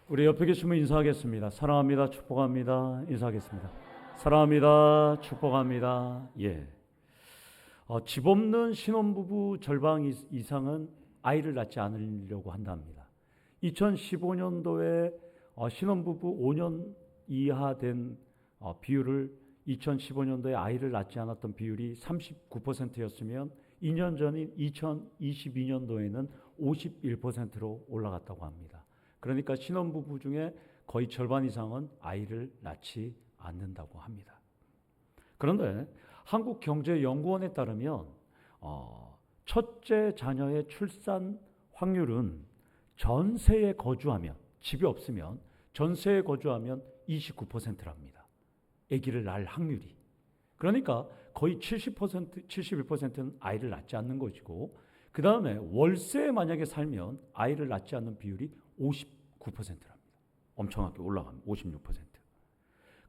우리 옆에 계신 분 인사하겠습니다. 사랑합니다. 축복합니다. 인사하겠습니다. 사랑합니다. 축복합니다. 예. 집 없는 신혼부부 절반 이상은 아이를 낳지 않으려고 한답니다. 2015년도에 신혼부부 5년 이하 된 비율을 2015년도에 아이를 낳지 않았던 비율이 39%였으면 2년 전인 2022년도에는 51%로 올라갔다고 합니다. 그러니까 신혼부부 중에 거의 절반 이상은 아이를 낳지 않는다고 합니다. 그런데 한국경제연구원에 따르면 첫째 자녀의 출산 확률은 전세에 거주하면, 집이 없으면 전세에 거주하면 29%랍니다. 아기를 낳을 확률이. 그러니까 거의 70%, 71%는 아이를 낳지 않는 것이고, 그 다음에 월세에 만약에 살면 아이를 낳지 않는 비율이 59%랍니다. 엄청나게 올라갑니다. 56%.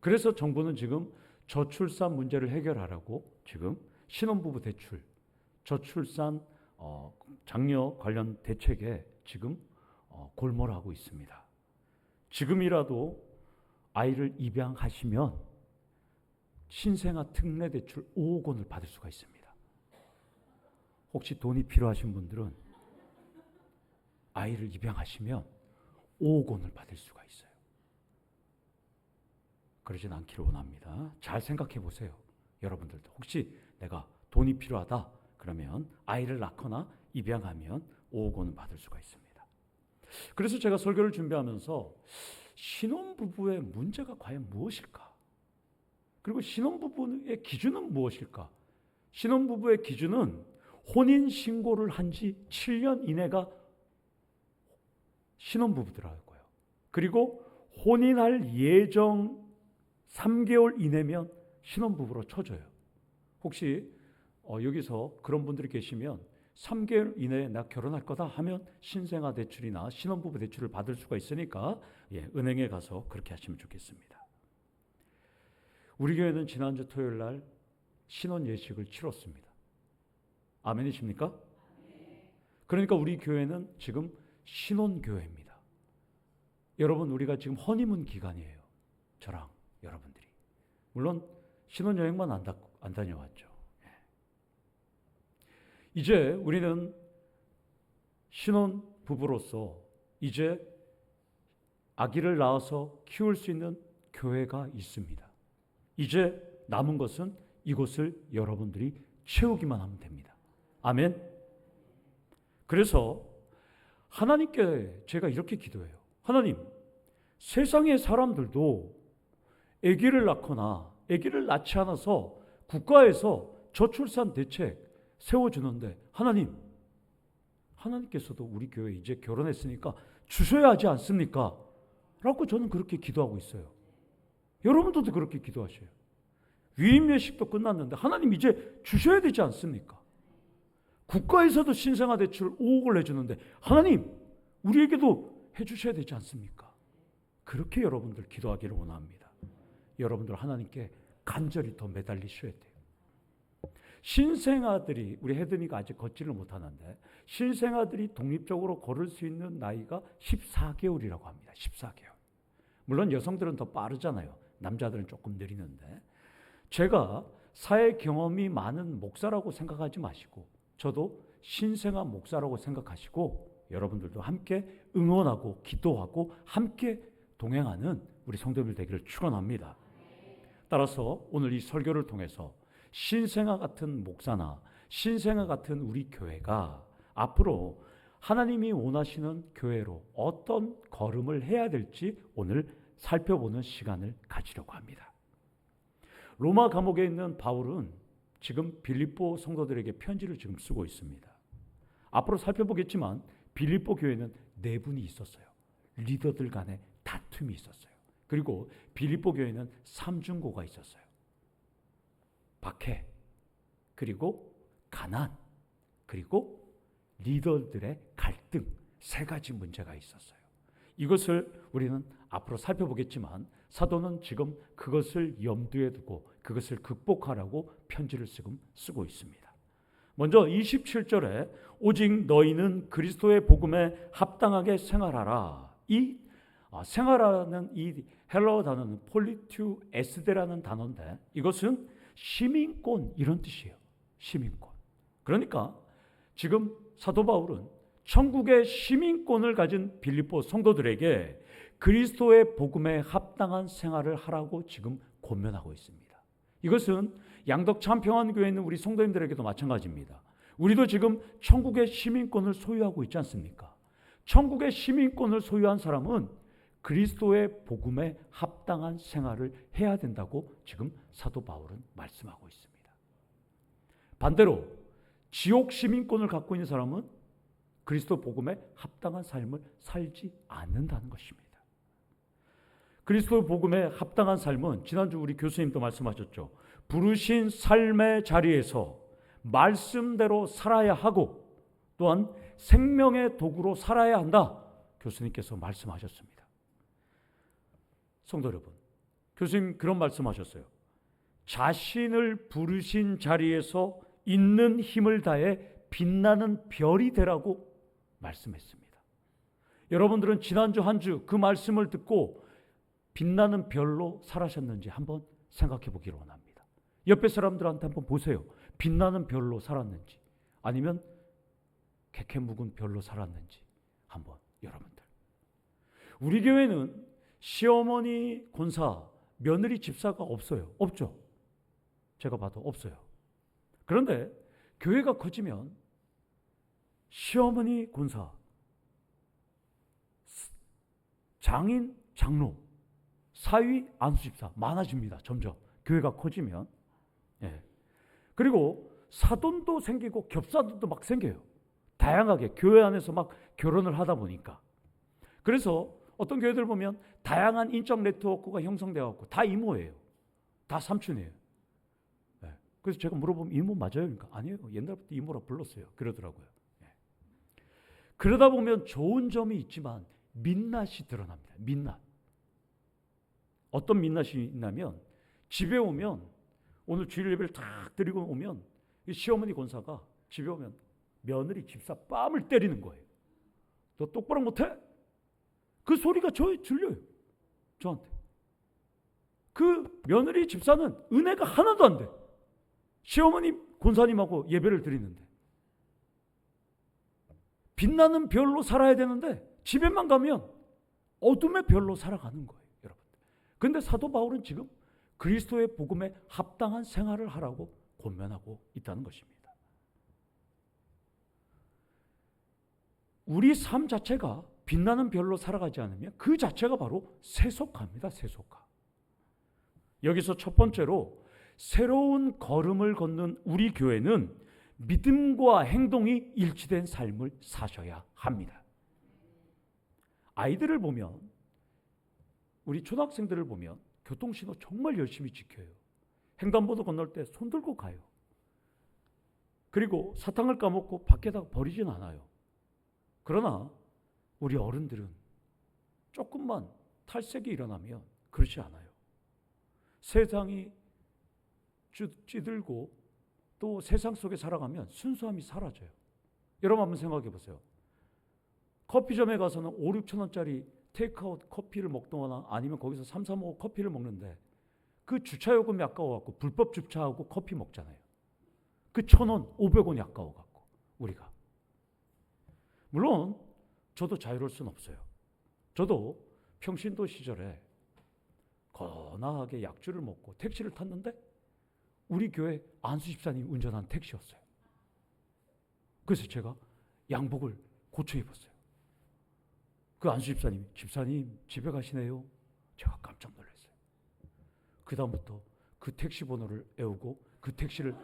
그래서 정부는 지금 저출산 문제를 해결하라고 지금 신혼부부 대출, 저출산 장려 관련 대책에 지금 골몰하고 있습니다. 지금이라도 아이를 입양하시면 신생아 특례 대출 5억 원을 받을 수가 있습니다. 혹시 돈이 필요하신 분들은 아이를 입양하시면 5억 원을 받을 수가 있어요. 그러진 않기를 원합니다. 잘 생각해 보세요. 여러분들도 혹시 내가 돈이 필요하다 그러면 아이를 낳거나 입양하면 5억 원을 받을 수가 있습니다. 그래서 제가 설교를 준비하면서 신혼부부의 문제가 과연 무엇일까? 그리고 신혼부부의 기준은 무엇일까? 신혼부부의 기준은 혼인신고를 한 지 7년 이내가 신혼부부더라고요. 그리고 혼인할 예정 3개월 이내면 신혼부부로 쳐줘요. 혹시 여기서 그런 분들이 계시면 3개월 이내에 나 결혼할 거다 하면 신생아 대출이나 신혼부부 대출을 받을 수가 있으니까 은행에 가서 그렇게 하시면 좋겠습니다. 우리 교회는 지난주 토요일 날 신혼 예식을 치렀습니다. 아멘이십니까? 그러니까 우리 교회는 지금 신혼교회입니다. 여러분, 우리가 지금 허니문 기간이에요. 저랑 여러분들이. 물론 신혼여행만 안 다녀왔죠. 이제 우리는 신혼부부로서 이제 아기를 낳아서 키울 수 있는 교회가 있습니다. 이제 남은 것은 이곳을 여러분들이 채우기만 하면 됩니다. 아멘. 그래서 하나님께 제가 이렇게 기도해요. 하나님, 세상의 사람들도 아기를 낳거나 아기를 낳지 않아서 국가에서 저출산 대책 세워주는데 하나님께서도 우리 교회 이제 결혼했으니까 주셔야 하지 않습니까? 라고 저는 그렇게 기도하고 있어요. 여러분들도 그렇게 기도하셔요. 위임 예식도 끝났는데 하나님 이제 주셔야 되지 않습니까? 국가에서도 신생아 대출 5억을 내주는데 하나님 우리에게도 해주셔야 되지 않습니까? 그렇게 여러분들 기도하기를 원합니다. 여러분들 하나님께 간절히 더 매달리셔야 돼요. 신생아들이, 우리 혜든이가 아직 걷지를 못하는데 신생아들이 독립적으로 걸을 수 있는 나이가 14개월이라고 합니다. 14개월. 물론 여성들은 더 빠르잖아요. 남자들은 조금 느리는데, 제가 사회 경험이 많은 목사라고 생각하지 마시고 저도 신생아 목사라고 생각하시고 여러분들도 함께 응원하고 기도하고 함께 동행하는 우리 성도들 되기를 축원합니다. 따라서 오늘 이 설교를 통해서 신생아 같은 목사나 신생아 같은 우리 교회가 앞으로 하나님이 원하시는 교회로 어떤 걸음을 해야 될지 오늘 살펴보는 시간을 가지려고 합니다. 로마 감옥에 있는 바울은 지금 빌립보 성도들에게 편지를 지금 쓰고 있습니다. 앞으로 살펴보겠지만 빌립보 교회는 내분이 있었어요. 리더들 간에 다툼이 있었어요. 그리고 빌립보 교회는 삼중고가 있었어요. 박해, 그리고 가난, 그리고 리더들의 갈등, 세 가지 문제가 있었어요. 이것을 우리는 앞으로 살펴보겠지만 사도는 지금 그것을 염두에 두고 그것을 극복하라고 편지를 쓰고 있습니다. 먼저 27절에 오직 너희는 그리스도의 복음에 합당하게 생활하라. 이 생활하는 이 헬라어 단어는 폴리투 에스데라는 단어인데 이것은 시민권 이런 뜻이에요. 시민권. 그러니까 지금 사도 바울은 천국의 시민권을 가진 빌립보 성도들에게 그리스도의 복음에 합당한 생활을 하라고 지금 권면하고 있습니다. 이것은 양덕 참평안교회에 있는 우리 성도님들에게도 마찬가지입니다. 우리도 지금 천국의 시민권을 소유하고 있지 않습니까? 천국의 시민권을 소유한 사람은 그리스도의 복음에 합당한 생활을 해야 된다고 지금 사도 바울은 말씀하고 있습니다. 반대로 지옥 시민권을 갖고 있는 사람은 그리스도 복음에 합당한 삶을 살지 않는다는 것입니다. 그리스도 복음에 합당한 삶은 지난주 우리 교수님도 말씀하셨죠. 부르신 삶의 자리에서 말씀대로 살아야 하고 또한 생명의 도구로 살아야 한다. 교수님께서 말씀하셨습니다. 성도 여러분, 교수님 그런 말씀하셨어요. 자신을 부르신 자리에서 있는 힘을 다해 빛나는 별이 되라고 말씀했습니다. 여러분들은 지난주 한 주 그 말씀을 듣고 빛나는 별로 살아셨는지 한번 생각해 보기를 원합니다. 옆에 사람들한테 한번 보세요. 빛나는 별로 살았는지 아니면 개캐 묵은 별로 살았는지 한번 여러분들. 우리 교회는 시어머니 권사, 며느리 집사가 없어요. 없죠. 제가 봐도 없어요. 그런데 교회가 커지면 시어머니 권사, 장인, 장로, 사위, 안수집사 많아집니다. 점점 교회가 커지면. 예. 그리고 사돈도 생기고 겹사돈도 막 생겨요. 다양하게 교회 안에서 막 결혼을 하다 보니까. 그래서 어떤 교회들 보면 다양한 인적 네트워크가 형성되어 다 이모예요. 다 삼촌이에요. 예. 그래서 제가 물어보면 이모 맞아요? 그러니까 아니에요. 옛날부터 이모라 불렀어요. 그러더라고요. 예. 그러다 보면 좋은 점이 있지만 민낯이 드러납니다. 민낯. 어떤 민낯이 있냐면 집에 오면 오늘 주일 예배를 탁 드리고 오면 시어머니 권사가 집에 오면 며느리 집사 뺨을 때리는 거예요. 너 똑바로 못해? 그 소리가 저에 들려요. 저한테. 그 며느리 집사는 은혜가 하나도 안 돼. 시어머니 권사님하고 예배를 드리는데 빛나는 별로 살아야 되는데 집에만 가면 어둠의 별로 살아가는 거예요. 그런데 사도 바울은 지금 그리스도의 복음에 합당한 생활을 하라고 권면하고 있다는 것입니다. 우리 삶 자체가 빛나는 별로 살아가지 않으면 그 자체가 바로 세속화입니다. 세속화. 여기서 첫 번째로 새로운 걸음을 걷는 우리 교회는 믿음과 행동이 일치된 삶을 사셔야 합니다. 아이들을 보면 우리 초등학생들을 보면 교통신호 정말 열심히 지켜요. 횡단보도 건널 때 손 들고 가요. 그리고 사탕을 까먹고 밖에다가 버리진 않아요. 그러나 우리 어른들은 조금만 탈색이 일어나면 그렇지 않아요. 세상이 찌들고 또 세상 속에 살아가면 순수함이 사라져요. 여러분 한번 생각해 보세요. 커피점에 가서는 5, 6천 원짜리 테이크아웃 커피를 먹거나 아니면 거기서 3, 4, 5 커피를 먹는데 그 주차요금이 아까워갖고 불법 주차하고 커피 먹잖아요. 그 1,000원, 500원이 아까워갖고 우리가. 물론 저도 자유로울 수는 없어요. 저도 평신도 시절에 거나하게 약주를 먹고 택시를 탔는데 우리 교회 안수 집사님 운전한 택시였어요. 그래서 제가 양복을 고쳐 입었어요. 그 안수 집사님, 집사님 집에 가시네요. 제가 깜짝 놀랐어요. 그 다음부터 그 택시 번호를 외우고 그 택시를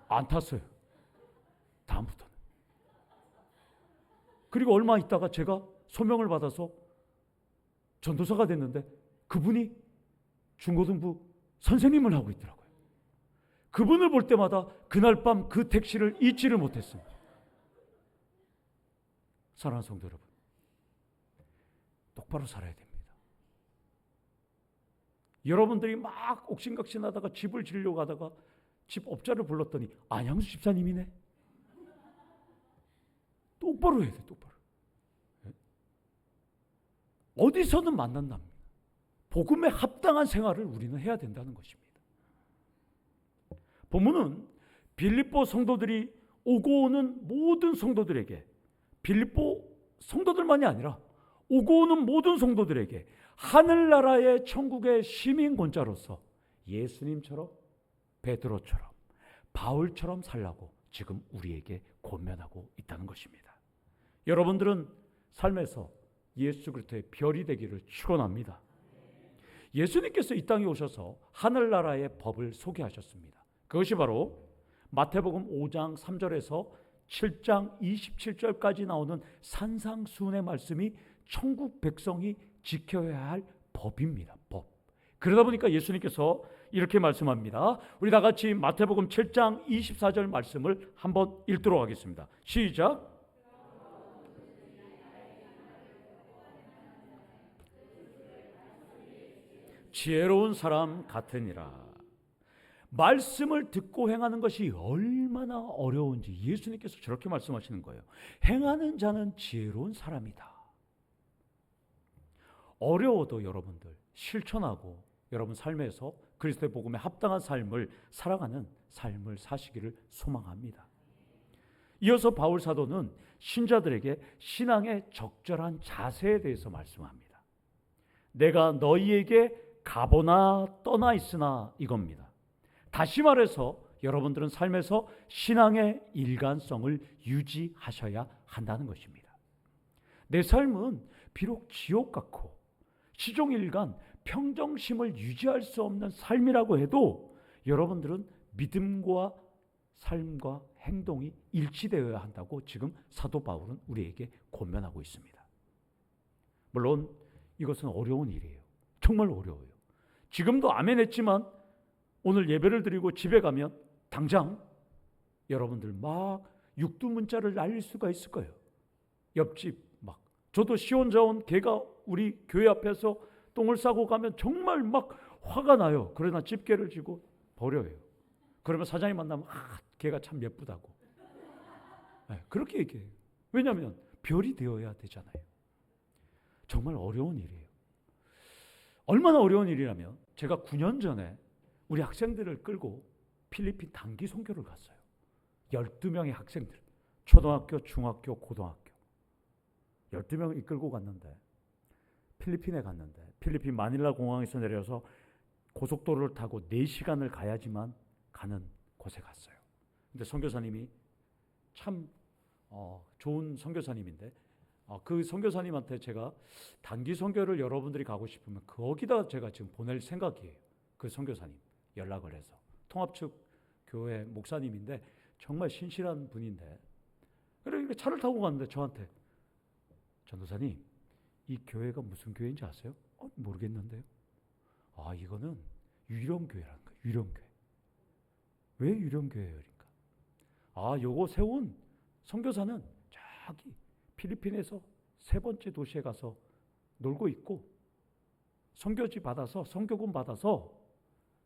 안 탔어요. 다음부터는. 그리고 얼마 있다가 제가 소명을 받아서 전도사가 됐는데 그분이 중고등부 선생님을 하고 있더라고요. 그분을 볼 때마다 그날 밤 그 택시를 잊지를 못했습니다. 사랑하는 성도 여러분, 똑바로 살아야 됩니다. 여러분들이 막 옥신각신하다가 집을 지으려고 하다가 집 업자를 불렀더니 안양수 집사님이네. 똑바로 해야 돼. 똑바로. 네? 어디서든 만난답니다. 복음에 합당한 생활을 우리는 해야 된다는 것입니다. 본문은 빌립보 성도들이 오고 오는 모든 성도들에게, 빌립보 성도들만이 아니라 오고 오는 모든 성도들에게 하늘나라의 천국의 시민권자로서 예수님처럼, 베드로처럼, 바울처럼 살라고 지금 우리에게 권면하고 있다는 것입니다. 여러분들은 삶에서 예수 그리스도의 별이 되기를 축원합니다. 예수님께서 이 땅에 오셔서 하늘나라의 법을 소개하셨습니다. 그것이 바로 마태복음 5장 3절에서 7장 27절까지 나오는 산상수훈의 말씀이 천국 백성이 지켜야 할 법입니다. 법. 그러다 보니까 예수님께서 이렇게 말씀합니다. 우리 다 같이 마태복음 7장 24절 말씀을 한번 읽도록 하겠습니다. 시작. 지혜로운 사람 같으니라. 말씀을 듣고 행하는 것이 얼마나 어려운지 예수님께서 저렇게 말씀하시는 거예요. 행하는 자는 지혜로운 사람이다. 어려워도 여러분들 실천하고 여러분 삶에서 그리스도의 복음에 합당한 삶을 살아가는 삶을 사시기를 소망합니다. 이어서 바울 사도는 신자들에게 신앙의 적절한 자세에 대해서 말씀합니다. 내가 너희에게 가보나 떠나 있으나 이겁니다. 다시 말해서 여러분들은 삶에서 신앙의 일관성을 유지하셔야 한다는 것입니다. 내 삶은 비록 지옥 같고 시종일관 평정심을 유지할 수 없는 삶이라고 해도 여러분들은 믿음과 삶과 행동이 일치되어야 한다고 지금 사도 바울은 우리에게 권면하고 있습니다. 물론 이것은 어려운 일이에요. 정말 어려워요. 지금도 아멘 했지만 오늘 예배를 드리고 집에 가면 당장 여러분들 막 육두문자를 날릴 수가 있을 거예요. 옆집 막 저도 시혼자 온 개가 우리 교회 앞에서 똥을 싸고 가면 정말 막 화가 나요. 그러나 집게를 쥐고 버려요. 그러면 사장님 만나면 개가 참 예쁘다고. 네, 그렇게 얘기해요. 왜냐하면 별이 되어야 되잖아요. 정말 어려운 일이에요. 얼마나 어려운 일이라면 제가 9년 전에 우리 학생들을 끌고 필리핀 단기 선교를 갔어요. 12명의 학생들, 초등학교, 중학교, 고등학교 12명을 이끌고 갔는데 필리핀에 갔는데 필리핀 마닐라 공항에서 내려서 고속도로를 타고 4시간을 가야지만 가는 곳에 갔어요. 근데 선교사님이 참 좋은 선교사님인데 그 선교사님한테 제가 단기 선교를 여러분들이 가고 싶으면 거기다 제가 지금 보낼 생각이에요. 그 선교사님 연락을 해서 통합측 교회 목사님인데 정말 신실한 분인데 그래 차를 타고 갔는데 저한테 전도사님 이 교회가 무슨 교회인지 아세요? 모르겠는데요. 이거는 유령교회라는 거예요. 유령교회. 왜 유령교회예요? 그러니까 요거 세운 선교사는 저기 필리핀에서 3번째 도시에 가서 놀고 있고 선교지 받아서 선교금 받아서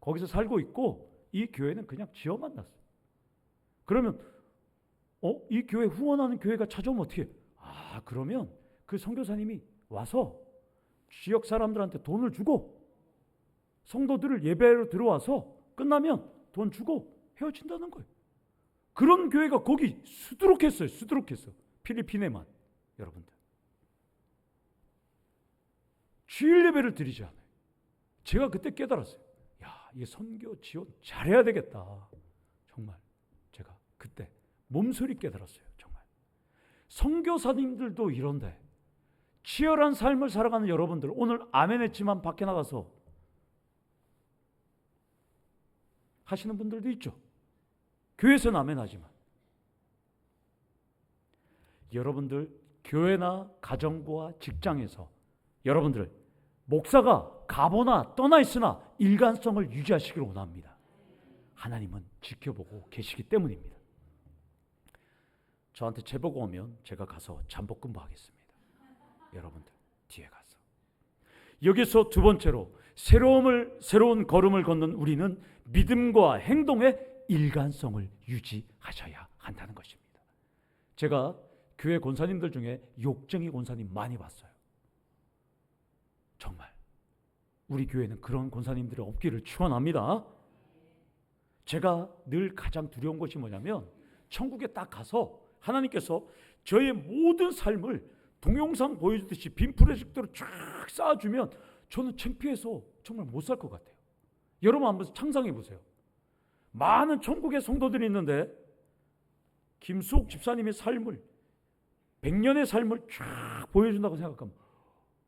거기서 살고 있고 이 교회는 그냥 지어만 놨어요. 그러면 이 교회 후원하는 교회가 찾아오면 어떻게 해요? 그러면 그 선교사님이 와서 지역 사람들한테 돈을 주고 성도들을 예배로 들어와서 끝나면 돈 주고 헤어진다는 거예요. 그런 교회가 거기 수두룩했어요. 수두룩했어. 필리핀에만. 여러분들 주일 예배를 드리지 않아요. 제가 그때 깨달았어요. 이 선교 지원 잘해야 되겠다. 정말 제가 그때 몸소리 깨달았어요. 정말 선교사님들도 이런데 치열한 삶을 살아가는 여러분들 오늘 아멘 했지만 밖에 나가서 하시는 분들도 있죠. 교회에서는 아멘 하지만 여러분들 교회나 가정부와 직장에서 여러분들 목사가 가보나 떠나 있으나 일관성을 유지하시기를 원합니다. 하나님은 지켜보고 계시기 때문입니다. 저한테 제보가 오면 제가 가서 잠복근무 하겠습니다. 여러분들 뒤에 가서. 여기서 두 번째로 새로운 걸음을 걷는 우리는 믿음과 행동의 일관성을 유지하셔야 한다는 것입니다. 제가 교회 권사님들 중에 욕쟁이 권사님 많이 봤어요. 우리 교회는 그런 권사님들이 없기를 축원합니다. 제가 늘 가장 두려운 것이 뭐냐면 천국에 딱 가서 하나님께서 저의 모든 삶을 동영상 보여주듯이 빔 프로젝터로 쫙 쌓아주면 저는 창피해서 정말 못 살 것 같아요. 여러분 한번 상상해 보세요. 많은 천국의 성도들이 있는데 김수옥 집사님의 삶을 100년의 삶을 쫙 보여준다고 생각하면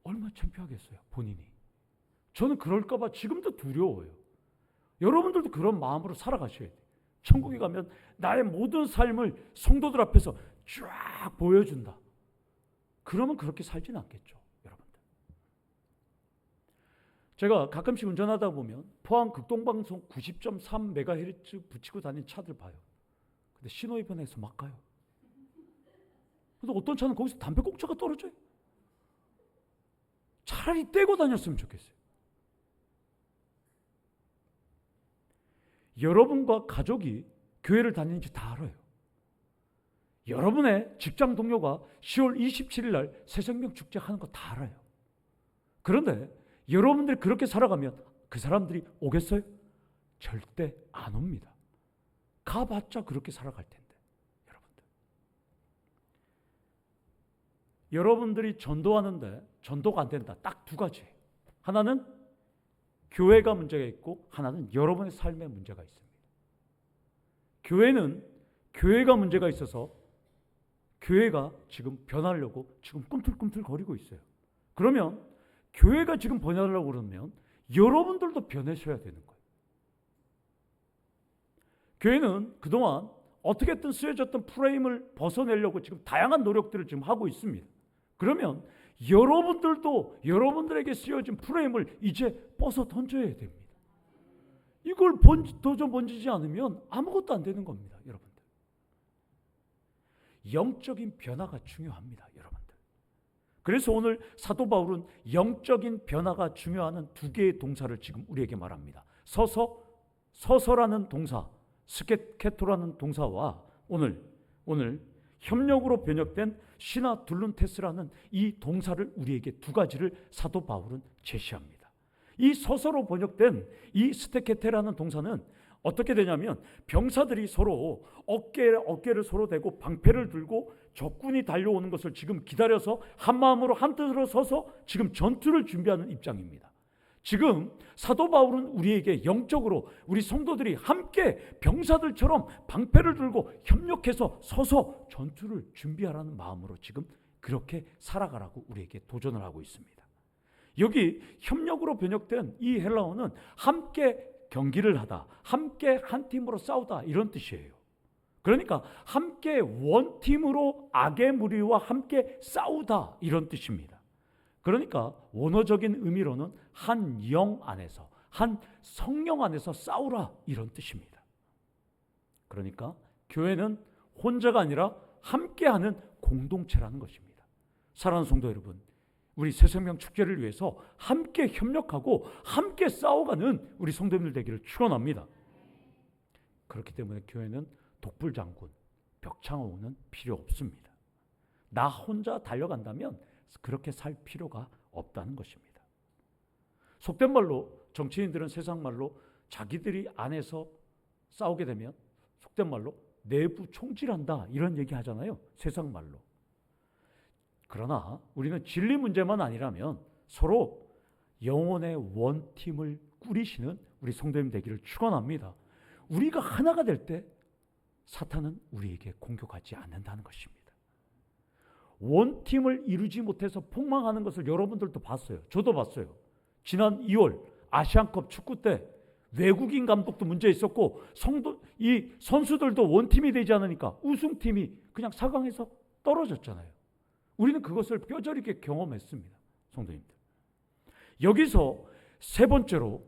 얼마나 창피하겠어요, 본인이. 저는 그럴까 봐 지금도 두려워요. 여러분들도 그런 마음으로 살아가셔야 돼요. 천국에 가면 나의 모든 삶을 성도들 앞에서 쫙 보여준다. 그러면 그렇게 살지는 않겠죠, 여러분들. 제가 가끔씩 운전하다 보면 포항 극동방송 90.3MHz 붙이고 다니는 차들 봐요. 근데 신호위반해서 막 가요. 근데 어떤 차는 거기서 담배꽁초가 떨어져요. 차라리 떼고 다녔으면 좋겠어요. 여러분과 가족이 교회를 다니는지 다 알아요. 여러분의 직장 동료가 10월 27일 날 새생명 축제 하는 거 다 알아요. 그런데 여러분들이 그렇게 살아가면 그 사람들이 오겠어요? 절대 안 옵니다. 가봤자 그렇게 살아갈 텐데. 여러분들이 전도하는데 전도가 안 된다. 딱 두 가지. 하나는 교회가 문제가 있고 하나는 여러분의 삶에 문제가 있습니다. 교회가 문제가 있어서 교회가 지금 변하려고 지금 꿈틀꿈틀 거리고 있어요. 그러면 교회가 지금 변하려고 그러면 여러분들도 변하셔야 되는 거예요. 교회는 그동안 어떻게든 쓰여졌던 프레임을 벗어내려고 지금 다양한 노력들을 지금 하고 있습니다. 그러면 여러분들도 여러분들에게 쓰여진 프레임을 이제 벗어 던져야 됩니다. 이걸 도저 번지지 않으면 아무것도 안 되는 겁니다, 여러분들. 영적인 변화가 중요합니다, 여러분들. 그래서 오늘 사도 바울은 영적인 변화가 중요한 두 개의 동사를 지금 우리에게 말합니다. 서서라는 동사, 스케케토라는 동사와 오늘 협력으로 번역된 시나 둘룬테스라는 이 동사를 우리에게 두 가지를 사도 바울은 제시합니다. 이 서서로 번역된 이 스테케테라는 동사는 어떻게 되냐면 병사들이 서로 어깨를 서로 대고 방패를 들고 적군이 달려오는 것을 지금 기다려서 한 마음으로 한 뜻으로 서서 지금 전투를 준비하는 입장입니다. 지금 사도 바울은 우리에게 영적으로 우리 성도들이 함께 병사들처럼 방패를 들고 협력해서 서서 전투를 준비하라는 마음으로 지금 그렇게 살아가라고 우리에게 도전을 하고 있습니다. 여기 협력으로 번역된 이 헬라어는 함께 경기를 하다, 함께 한 팀으로 싸우다 이런 뜻이에요. 그러니까 함께 원팀으로 악의 무리와 함께 싸우다 이런 뜻입니다. 그러니까 원어적인 의미로는 한 영 안에서, 한 성령 안에서 싸우라 이런 뜻입니다. 그러니까 교회는 혼자가 아니라 함께하는 공동체라는 것입니다. 사랑하는 성도 여러분, 우리 새생명 축제를 위해서 함께 협력하고 함께 싸워가는 우리 성도님들 되기를 축원합니다. 그렇기 때문에 교회는 독불장군, 벽창호는 필요 없습니다. 나 혼자 달려간다면 그렇게 살 필요가 없다는 것입니다. 속된 말로 정치인들은 세상 말로 자기들이 안에서 싸우게 되면 속된 말로 내부 총질한다 이런 얘기 하잖아요. 세상 말로. 그러나 우리는 진리 문제만 아니라면 서로 영혼의 원팀을 꾸리시는 우리 성도님 되기를 축원합니다. 우리가 하나가 될 때 사탄은 우리에게 공격하지 않는다는 것입니다. 원팀을 이루지 못해서 폭망하는 것을 여러분들도 봤어요. 저도 봤어요. 지난 2월 아시안컵 축구 때 외국인 감독도 문제 있었고 이 선수들도 원팀이 되지 않으니까 우승팀이 그냥 4강에서 떨어졌잖아요. 우리는 그것을 뼈저리게 경험했습니다. 성도님들. 여기서 세 번째로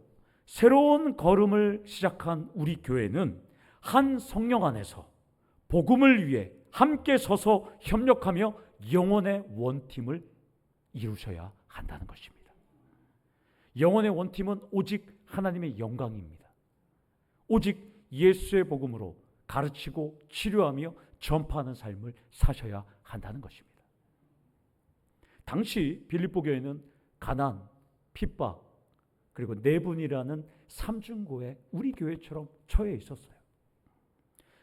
새로운 걸음을 시작한 우리 교회는 한 성령 안에서 복음을 위해 함께 서서 협력하며 영혼의 원팀을 이루셔야 한다는 것입니다. 영혼의 원팀은 오직 하나님의 영광입니다. 오직 예수의 복음으로 가르치고 치료하며 전파하는 삶을 사셔야 한다는 것입니다. 당시 빌립보 교회는 가난, 핍박, 그리고 네분이라는 삼중고에 우리 교회처럼 처해 있었어요.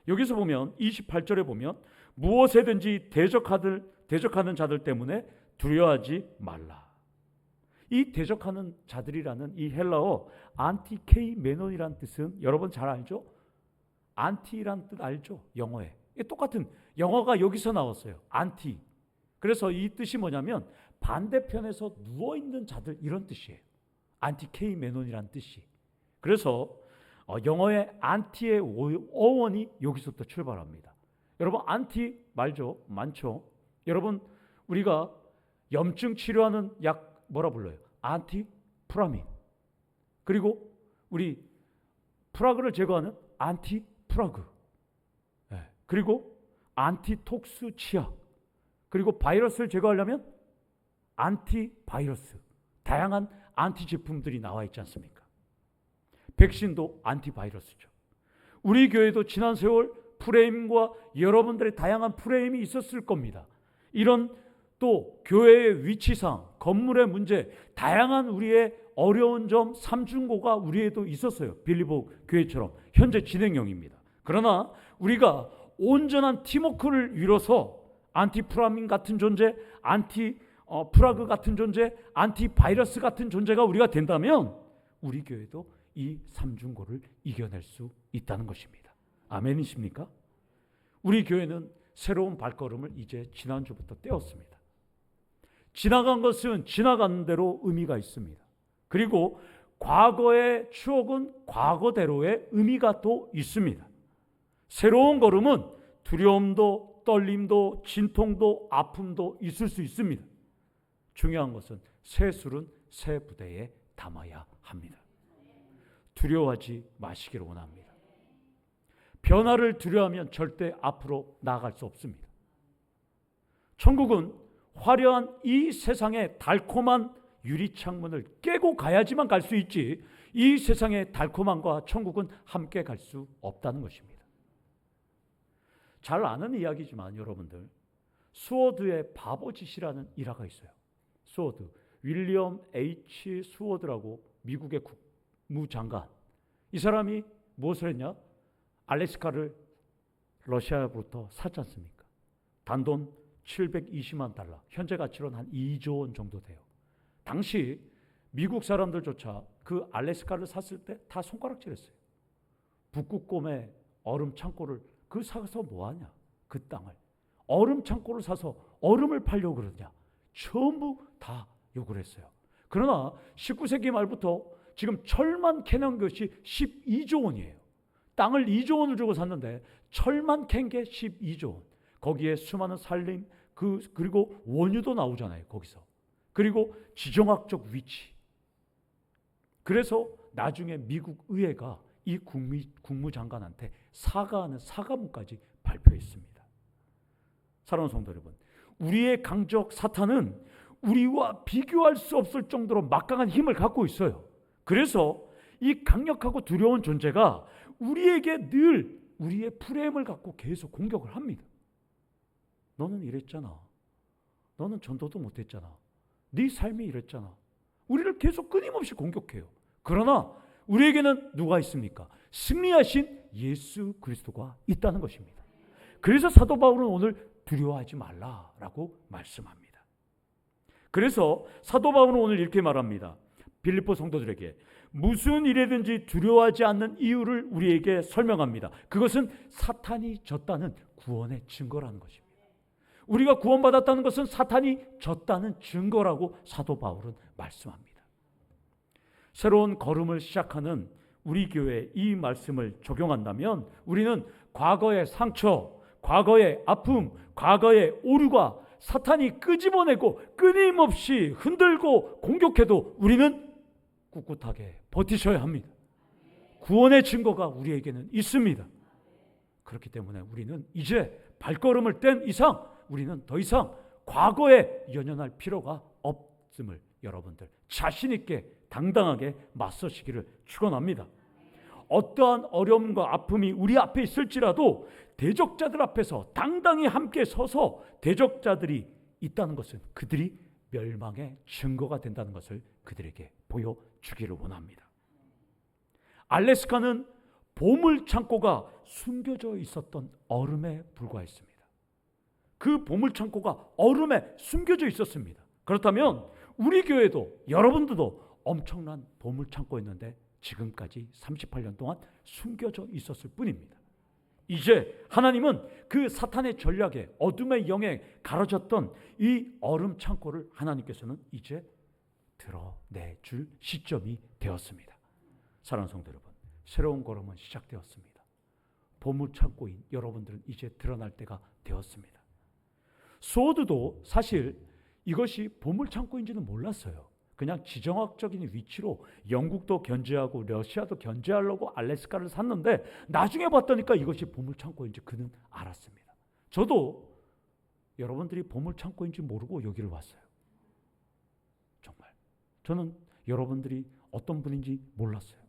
여기서 보면 28절에 보면 무엇에든지 대적하는 자들 때문에 두려워하지 말라. 이 대적하는 자들이라는 이 헬라어 안티케이메논이라는 뜻은 여러분 잘 알죠? 안티라는 뜻 알죠? 영어에. 똑같은 영어가 여기서 나왔어요. 안티. 그래서 이 뜻이 뭐냐면 반대편에서 누워있는 자들 이런 뜻이에요. 안티케이메논이라는 뜻이. 그래서 영어의 안티의 어원이 여기서부터 출발합니다. 여러분 안티 말죠? 많죠? 여러분 우리가 염증 치료하는 약 뭐라 불러요? 안티프라민. 그리고 우리 프라그를 제거하는 안티프라그. 네. 그리고 안티톡스 치약. 그리고 바이러스를 제거하려면 안티바이러스. 다양한 안티 제품들이 나와 있지 않습니까? 백신도 안티바이러스죠. 우리 교회도 지난 세월 프레임과 여러분들의 다양한 프레임이 있었을 겁니다. 이런 또 교회의 위치상, 건물의 문제, 다양한 우리의 어려운 점, 삼중고가 우리에도 있었어요. 빌리보 교회처럼 현재 진행형입니다. 그러나 우리가 온전한 팀워크를 이뤄서 안티프라민 같은 존재, 프라그 같은 존재, 안티바이러스 같은 존재가 우리가 된다면 우리 교회도 이 삼중고를 이겨낼 수 있다는 것입니다. 아멘이십니까? 우리 교회는 새로운 발걸음을 이제 지난주부터 떼었습니다. 지나간 것은 지나간 대로 의미가 있습니다. 그리고 과거의 추억은 과거대로의 의미가 또 있습니다. 새로운 걸음은 두려움도 떨림도 진통도 아픔도 있을 수 있습니다. 중요한 것은 새 술은 새 부대에 담아야 합니다. 두려워하지 마시기를 원합니다. 변화를 두려워하면 절대 앞으로 나아갈 수 없습니다. 천국은 화려한 이 세상의 달콤한 유리창문을 깨고 가야지만 갈 수 있지, 이 세상의 달콤함과 천국은 함께 갈 수 없다는 것입니다. 잘 아는 이야기지만 여러분들, 스워드의 바보짓이라는 일화가 있어요. 스워드, 윌리엄 H. 스워드라고 미국의 국무장관. 이 사람이 무엇을 했냐? 알래스카를 러시아로부터 샀지 않습니까? 단돈 720만 달러, 현재 가치로는 한 2조 원 정도 돼요. 당시 미국 사람들조차 그 알래스카를 샀을 때 다 손가락질했어요. 북극곰의 얼음 창고를 그 사서 뭐하냐? 그 땅을 얼음 창고를 사서 얼음을 팔려고 그러냐? 전부 다 욕을 했어요. 그러나 19세기 말부터 지금 철만 캐는 것이 12조 원이에요. 땅을 2조 원을 주고 샀는데 철만 캔 게 12조 원. 거기에 수많은 산림, 그리고 원유도 나오잖아요. 거기서. 그리고 지정학적 위치. 그래서 나중에 미국 의회가 이 국무장관한테 사과하는 사과문까지 발표했습니다. 사랑하는 성도 여러분, 우리의 강적 사탄은 우리와 비교할 수 없을 정도로 막강한 힘을 갖고 있어요. 그래서 이 강력하고 두려운 존재가 우리에게 늘 우리의 프레임을 갖고 계속 공격을 합니다. 너는 이랬잖아. 너는 전도도 못했잖아. 네 삶이 이랬잖아. 우리를 계속 끊임없이 공격해요. 그러나 우리에게는 누가 있습니까? 승리하신 예수 그리스도가 있다는 것입니다. 그래서 사도 바울은 오늘 두려워하지 말라라고 말씀합니다. 그래서 사도 바울은 오늘 이렇게 말합니다. 빌립보 성도들에게 무슨 일이든지 두려워하지 않는 이유를 우리에게 설명합니다. 그것은 사탄이 졌다는 구원의 증거라는 것입니다. 우리가 구원받았다는 것은 사탄이 졌다는 증거라고 사도 바울은 말씀합니다. 새로운 걸음을 시작하는 우리 교회에 이 말씀을 적용한다면 우리는 과거의 상처, 과거의 아픔, 과거의 오류가 사탄이 끄집어내고 끊임없이 흔들고 공격해도 우리는 꿋꿋하게 버티셔야 합니다. 구원의 증거가 우리에게는 있습니다. 그렇기 때문에 우리는 이제 발걸음을 뗀 이상 우리는 더 이상 과거에 연연할 필요가 없음을 여러분들 자신 있게 당당하게 맞서시기를 축원합니다. 어떠한 어려움과 아픔이 우리 앞에 있을지라도 대적자들 앞에서 당당히 함께 서서 대적자들이 있다는 것은 그들이 멸망의 증거가 된다는 것을 그들에게 보여주기를 원합니다. 알래스카는 보물창고가 숨겨져 있었던 얼음에 불과했습니다. 그 보물창고가 얼음에 숨겨져 있었습니다. 그렇다면 우리 교회도 여러분들도 엄청난 보물창고였는데 지금까지 38년 동안 숨겨져 있었을 뿐입니다. 이제 하나님은 그 사탄의 전략에 어둠의 영에 가려졌던 이 얼음 창고를 하나님께서는 이제 드러내줄 시점이 되었습니다. 사랑하는 성도 여러분, 새로운 걸음은 시작되었습니다. 보물창고인 여러분들은 이제 드러날 때가 되었습니다. 스워드도 사실 이것이 보물창고인지는 몰랐어요. 그냥 지정학적인 위치로 영국도 견제하고 러시아도 견제하려고 알래스카를 샀는데 나중에 봤다니까 이것이 보물창고인지 그는 알았습니다. 저도 여러분들이 보물창고인지 모르고 여기를 왔어요. 정말 저는 여러분들이 어떤 분인지 몰랐어요.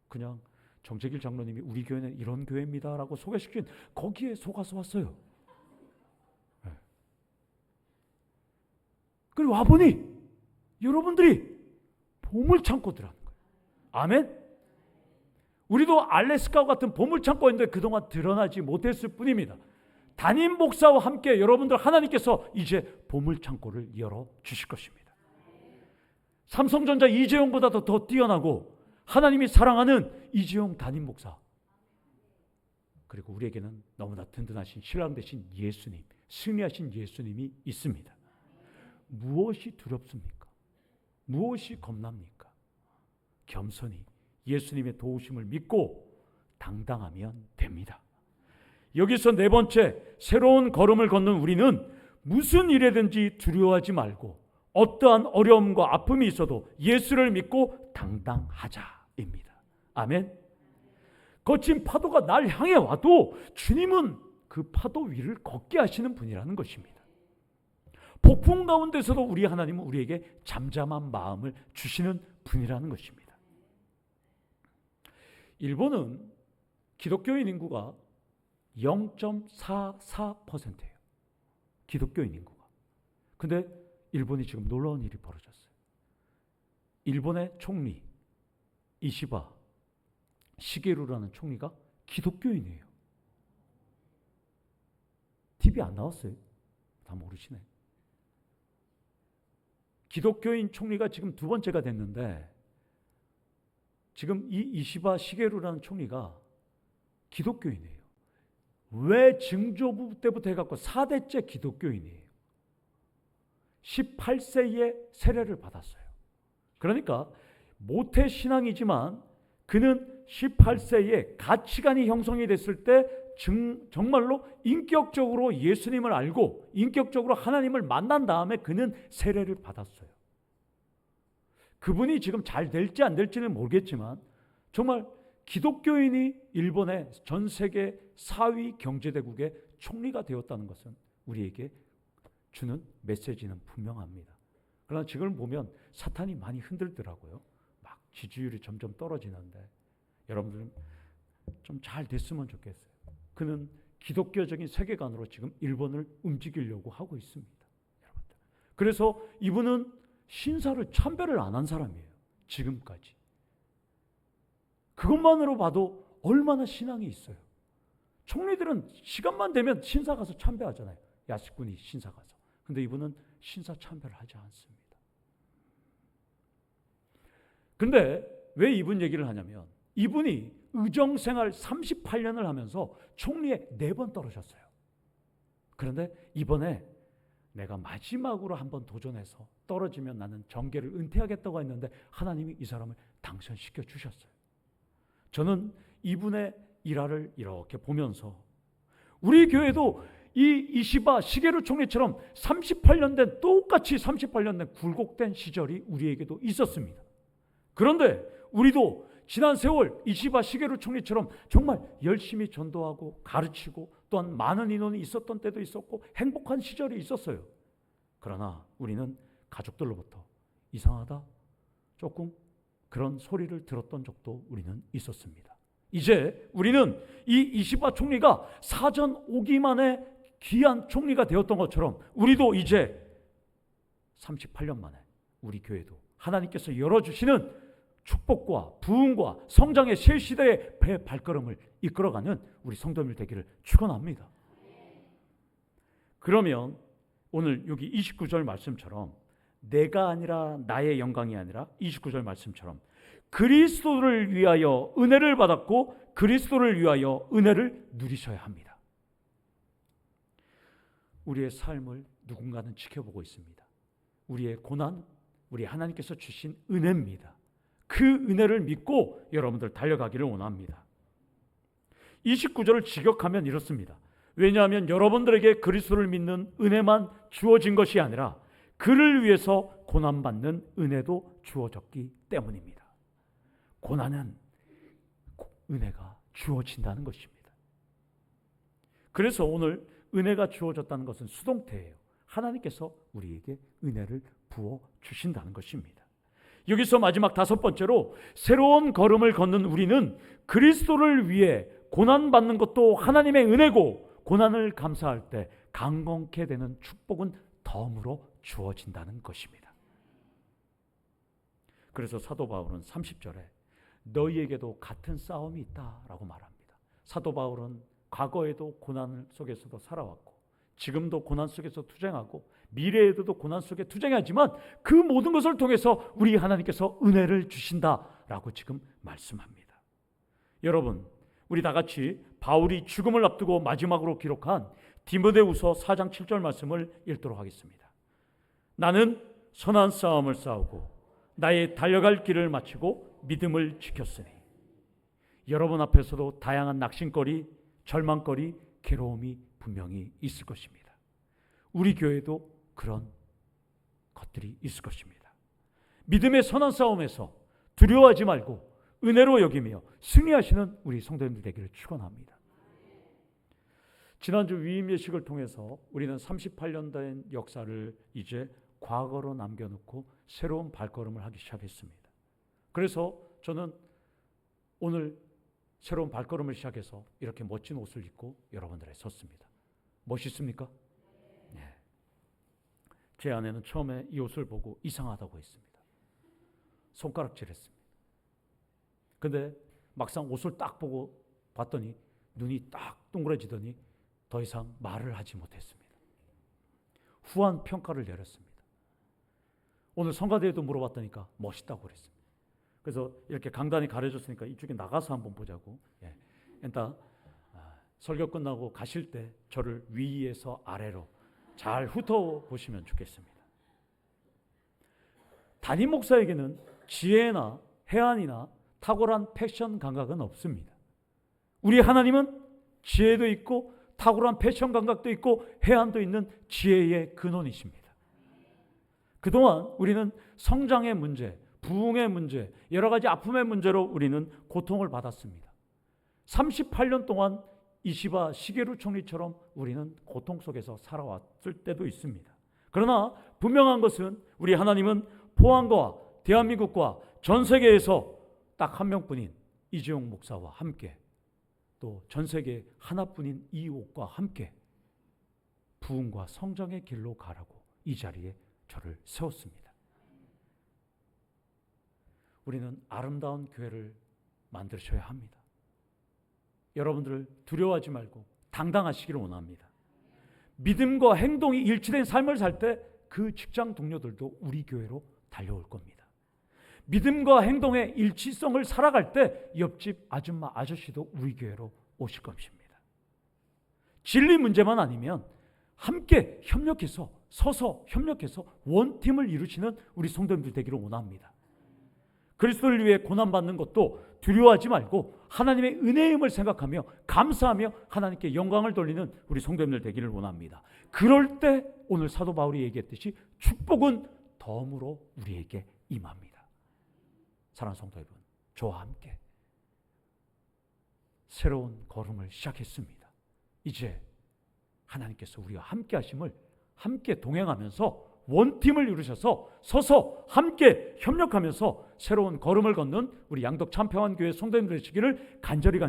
그냥 정재길 장로님이 우리 교회는 이런 교회입니다 라고 소개시킨 거기에 속아서 왔어요. 네. 그리고 와보니 여러분들이 보물창고들하는 거예요. 아멘? 우리도 알래스카와 같은 보물창고인데 그동안 드러나지 못했을 뿐입니다. 담임 목사와 함께 여러분들 하나님께서 이제 보물창고를 열어주실 것입니다. 삼성전자 이재용보다도 더 뛰어나고 하나님이 사랑하는 이재용 담임 목사, 그리고 우리에게는 너무나 든든하신 신랑 되신 예수님, 승리하신 예수님이 있습니다. 무엇이 두렵습니까? 무엇이 겁납니까? 겸손히 예수님의 도우심을 믿고 당당하면 됩니다. 여기서 네 번째, 새로운 걸음을 걷는 우리는 무슨 일에든지 두려워하지 말고 어떠한 어려움과 아픔이 있어도 예수를 믿고 당당하자입니다. 아멘. 거친 파도가 날 향해 와도 주님은 그 파도 위를 걷게 하시는 분이라는 것입니다. 폭풍 가운데서도 우리 하나님은 우리에게 잠잠한 마음을 주시는 분이라는 것입니다. 일본은 기독교인 인구가 0.44%예요. 기독교인 인구가. 근데 일본이 지금 놀라운 일이 벌어졌어요. 일본의 총리 이시바 시게루라는 총리가 기독교인이에요. TV 안 나왔어요? 다 모르시네. 기독교인 총리가 지금 두 번째가 됐는데 지금 이 이시바 시게루라는 총리가 기독교인이에요. 왜 증조부 때부터 해갖고 4대째 기독교인이에요. 18세에 세례를 받았어요. 그러니까 모태 신앙이지만 그는 18세에 가치관이 형성이 됐을 때 정말로 인격적으로 예수님을 알고 인격적으로 하나님을 만난 다음에 그는 세례를 받았어요. 그분이 지금 잘 될지 안 될지는 모르겠지만 정말 기독교인이 일본의 전 세계 4위 경제대국의 총리가 되었다는 것은 우리에게 주는 메시지는 분명합니다. 그러나 지금 보면 사탄이 많이 흔들더라고요. 막 지지율이 점점 떨어지는데 여러분들은 좀 잘 됐으면 좋겠어요. 그는 기독교적인 세계관으로 지금 일본을 움직이려고 하고 있습니다. 여러분들. 그래서 이분은 신사를 참배를 안 한 사람이에요. 지금까지. 그것만으로 봐도 얼마나 신앙이 있어요. 총리들은 시간만 되면 신사 가서 참배하잖아요. 야스쿠니 신사 가서. 근데 이분은 신사 참배를 하지 않습니다. 근데 왜 이분 얘기를 하냐면 이분이 의정생활 38년을 하면서 총리에 4번 떨어졌어요. 그런데 이번에 내가 마지막으로 한번 도전해서 떨어지면 나는 정계를 은퇴하겠다고 했는데 하나님이 이 사람을 당선시켜 주셨어요. 저는 이분의 일화를 이렇게 보면서 우리 교회도 이 이시바 시게루 총리처럼 38년 된 똑같이 38년 된 굴곡된 시절이 우리에게도 있었습니다. 그런데 우리도 지난 세월 이시바 시게루 총리처럼 정말 열심히 전도하고 가르치고 또한 많은 인원이 있었던 때도 있었고 행복한 시절이 있었어요. 그러나 우리는 가족들로부터 이상하다 조금 그런 소리를 들었던 적도 우리는 있었습니다. 이제 우리는 이 이시바 총리가 사전 오기만에 귀한 총리가 되었던 것처럼 우리도 이제 38년 만에 우리 교회도 하나님께서 열어주시는 축복과 부흥과 성장의 새 시대의 발걸음을 이끌어가는 우리 성도들 되기를 축원합니다. 그러면 오늘 여기 29절 말씀처럼 내가 아니라 나의 영광이 아니라 29절 말씀처럼 그리스도를 위하여 은혜를 받았고 그리스도를 위하여 은혜를 누리셔야 합니다. 우리의 삶을 누군가는 지켜보고 있습니다. 우리의 고난, 우리 하나님께서 주신 은혜입니다. 그 은혜를 믿고 여러분들 달려가기를 원합니다. 29절을 직역하면 이렇습니다. 왜냐하면 여러분들에게 그리스도를 믿는 은혜만 주어진 것이 아니라 그를 위해서 고난받는 은혜도 주어졌기 때문입니다. 고난은 은혜가 주어진다는 것입니다. 그래서 오늘 은혜가 주어졌다는 것은 수동태예요. 하나님께서 우리에게 은혜를 부어 주신다는 것입니다. 여기서 마지막 5번째로 새로운 걸음을 걷는 우리는 그리스도를 위해 고난받는 것도 하나님의 은혜고 고난을 감사할 때 강건케 되는 축복은 덤으로 주어진다는 것입니다. 그래서 사도 바울은 30절에 너희에게도 같은 싸움이 있다라고 말합니다. 사도 바울은 과거에도 고난 속에서도 살아왔고 지금도 고난 속에서 투쟁하고 미래에도 고난 속에 투쟁하지만 그 모든 것을 통해서 우리 하나님께서 은혜를 주신다라고 지금 말씀합니다. 여러분, 우리 다 같이 바울이 죽음을 앞두고 마지막으로 기록한 디모데후서 4장 7절 말씀을 읽도록 하겠습니다. 나는 선한 싸움을 싸우고 나의 달려갈 길을 마치고 믿음을 지켰으니. 여러분 앞에서도 다양한 낙심거리, 절망거리, 괴로움이 분명히 있을 것입니다. 우리 교회도 그런 것들이 있을 것입니다. 믿음의 선한 싸움에서 두려워하지 말고 은혜로 여기며 승리하시는 우리 성도님들 되기를 축원합니다. 지난주 위임 예식을 통해서 우리는 38년 된 역사를 이제 과거로 남겨놓고 새로운 발걸음을 하기 시작했습니다. 그래서 저는 오늘 새로운 발걸음을 시작해서 이렇게 멋진 옷을 입고 여러분들에 섰습니다. 멋있습니까? 네. 제 아내는 처음에 이 옷을 보고 이상하다고 했습니다. 손가락질했습니다. 근데 막상 옷을 딱 보고 봤더니 눈이 딱 동그래지더니 더 이상 말을 하지 못했습니다. 후한 평가를 내렸습니다. 오늘 성가대에도 물어봤다니까 멋있다고 그랬습니다. 그래서 이렇게 강단이 가려졌으니까 이쪽에 나가서 한번 보자고. 일단 설교 끝나고 가실 때 저를 위에서 아래로 잘 훑어보시면 좋겠습니다. 담임 목사에게는 지혜나 해안이나 탁월한 패션 감각은 없습니다. 우리 하나님은 지혜도 있고 탁월한 패션 감각도 있고 해안도 있는 지혜의 근원이십니다. 그동안 우리는 성장의 문제, 부흥의 문제, 여러 가지 아픔의 문제로 우리는 고통을 받았습니다. 38년 동안 이시바 시게루 총리처럼 우리는 고통 속에서 살아왔을 때도 있습니다. 그러나 분명한 것은 우리 하나님은 포항과 대한민국과 전 세계에서 딱 한 명뿐인 이재용 목사와 함께 또 전 세계 하나뿐인 이옥과 함께 부흥과 성장의 길로 가라고 이 자리에 저를 세웠습니다. 우리는 아름다운 교회를 만드셔야 합니다. 여러분들 두려워하지 말고 당당하시기를 원합니다. 믿음과 행동이 일치된 삶을 살 때 그 직장 동료들도 우리 교회로 달려올 겁니다. 믿음과 행동의 일치성을 살아갈 때 옆집 아줌마 아저씨도 우리 교회로 오실 것입니다. 진리 문제만 아니면 함께 협력해서 서서 협력해서 원팀을 이루시는 우리 성도님들 되기를 원합니다. 그리스도를 위해 고난받는 것도 두려워하지 말고 하나님의 은혜임을 생각하며 감사하며 하나님께 영광을 돌리는 우리 성도님들 되기를 원합니다. 그럴 때 오늘 사도 바울이 얘기했듯이 축복은 덤으로 우리에게 임합니다. 사랑하는 성도 여러분, 저와 함께 새로운 걸음을 시작했습니다. 이제 하나님께서 우리와 함께 하심을 함께 동행하면서 원팀을 이루셔서 서서 함께 협력하면서 새로운 걸음을 걷는 우리 양덕 참평안교회 성도님들 되시기를 간절히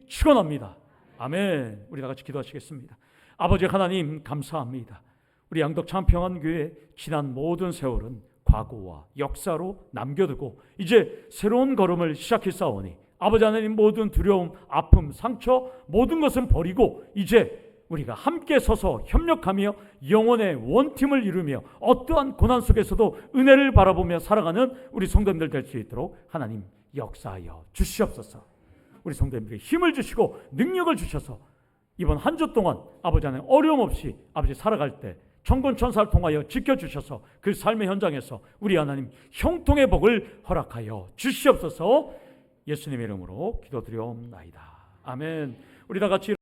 축원합니다. 아멘. 우리 다 같이 기도하시겠습니다. 아버지 하나님 감사합니다. 우리 양덕 참평안교회 지난 모든 세월은 과거와 역사로 남겨두고 이제 새로운 걸음을 시작했사오니 아버지 하나님 모든 두려움, 아픔, 상처 모든 것은 버리고 이제 우리가 함께 서서 협력하며 영혼의 원팀을 이루며 어떠한 고난 속에서도 은혜를 바라보며 살아가는 우리 성도님들 될 수 있도록 하나님 역사하여 주시옵소서. 우리 성도님들에게 힘을 주시고 능력을 주셔서 이번 한 주 동안 아버지 하나님 어려움 없이 아버지 살아갈 때 천군천사를 통하여 지켜주셔서 그 삶의 현장에서 우리 하나님 형통의 복을 허락하여 주시옵소서. 예수님의 이름으로 기도드리옵나이다. 아멘. 우리 다 같이